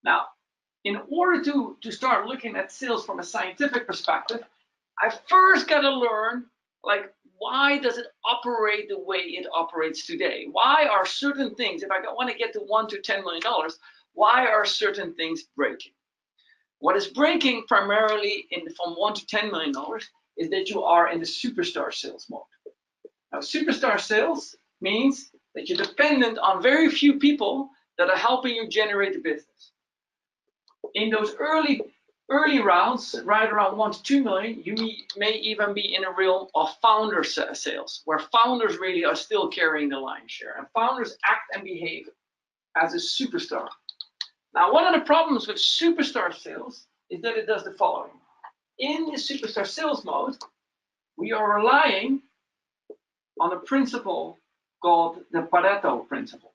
Now, in order to start looking at sales from a scientific perspective, I first got to learn, like, why does it operate the way it operates today? Why are certain things, if I want to get to $1 to $10 million, why are certain things breaking? What is breaking primarily from $1 to $10 million is that you are in the superstar sales mode. Now, superstar sales means that you're dependent on very few people that are helping you generate the business. In those early rounds, right around 1 to 2 million, you may even be in a realm of founder sales, where founders really are still carrying the lion's share, and founders act and behave as a superstar. Now, one of the problems with superstar sales is that it does the following. In the superstar sales mode, we are relying on a principle called the Pareto principle.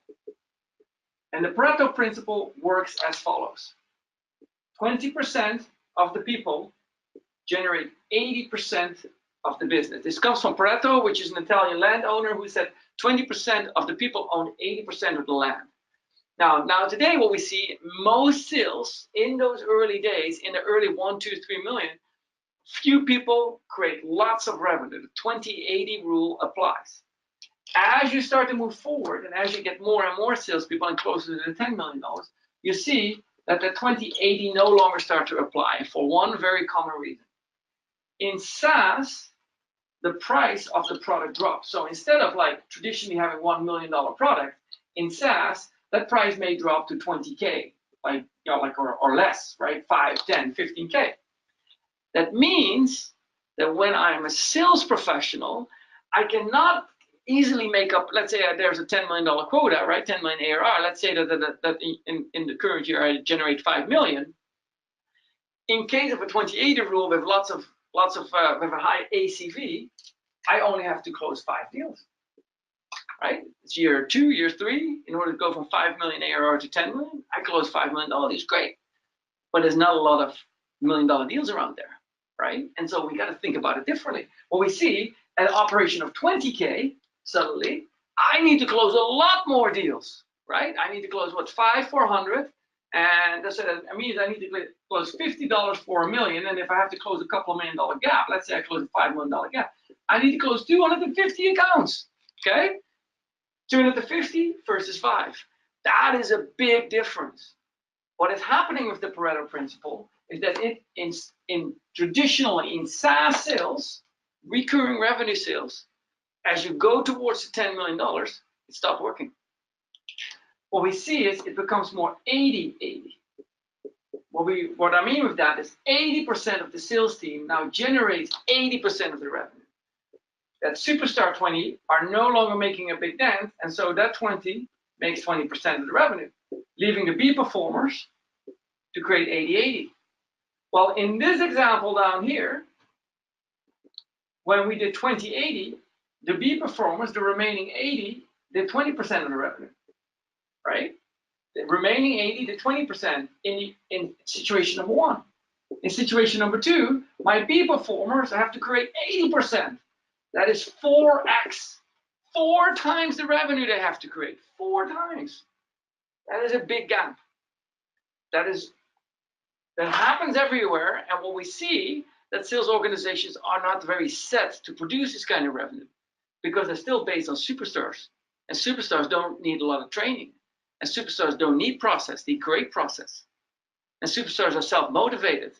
And the Pareto principle works as follows. 20% of the people generate 80% of the business. This comes from Pareto, which is an Italian landowner who said 20% of the people own 80% of the land. Now today what we see, most sales in those early days, in the early 1, 2, 3 million, few people create lots of revenue. The 20-80 rule applies. As you start to move forward and as you get more and more salespeople and closer to the $10 million, you see that the 20-80 no longer start to apply for one very common reason. In SaaS, the price of the product drops. So instead of like traditionally having $1 million product, in SaaS, that price may drop to 20K, like, you know, like or less, right? 5, 10, 15K. That means that when I'm a sales professional, I cannot easily make up, let's say there's a $10 million quota, right? 10 million ARR. Let's say that in the current year I generate 5 million. In case of a 20-80 rule with lots of with a high ACV, I only have to close 5 deals, right? It's year 2, year 3. In order to go from 5 million ARR to 10 million, I close $5 million deals, great. But there's not a lot of $1 million deals around there, right? And so we got to think about it differently. What we see, an operation of 20K, suddenly, I need to close a lot more deals, right? I need to close, what, 5 for 100, and that means I need to close $50 for $1 million, and if I have to close a couple of $1 million gap, let's say I close a $5 million gap, I need to close 250 accounts, okay? 250 versus 5. That is a big difference. What is happening with the Pareto principle is that traditionally in SaaS sales, recurring revenue sales, as you go towards the $10 million, it stopped working. What we see is it becomes more 80-80. What I mean with that is 80% of the sales team now generates 80% of the revenue. That superstar 20 are no longer making a big dent, and so that 20 makes 20% of the revenue, leaving the B performers to create 80-80. Well, in this example down here, when we did 20-80, the B performers, the remaining 80, did 20% of the revenue, right? The remaining 80 did 20% in situation number 1. In situation number 2, my B performers have to create 80%. That is 4x, 4 times the revenue they have to create, 4 times. That is a big gap. That happens everywhere, and what we see, that sales organizations are not very set to produce this kind of revenue because they're still based on superstars, and superstars don't need a lot of training, and superstars don't need process, they create process, and superstars are self-motivated.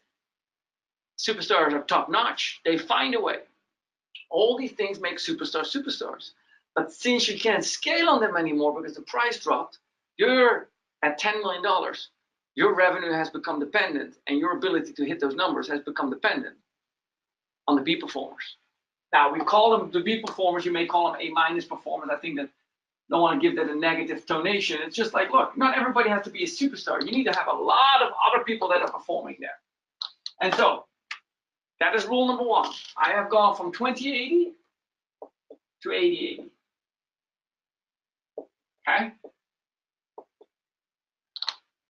Superstars are top-notch, they find a way. All these things make superstars superstars, but since you can't scale on them anymore because the price dropped, you're at $10 million. Your revenue has become dependent, and your ability to hit those numbers has become dependent on the B performers. Now, we call them the B performers. You may call them A- performers. I think that don't want to give that a negative tonation. It's just like, look, not everybody has to be a superstar. You need to have a lot of other people that are performing there. And so that is rule number 1. I have gone from 20-80 to 80-80. Okay?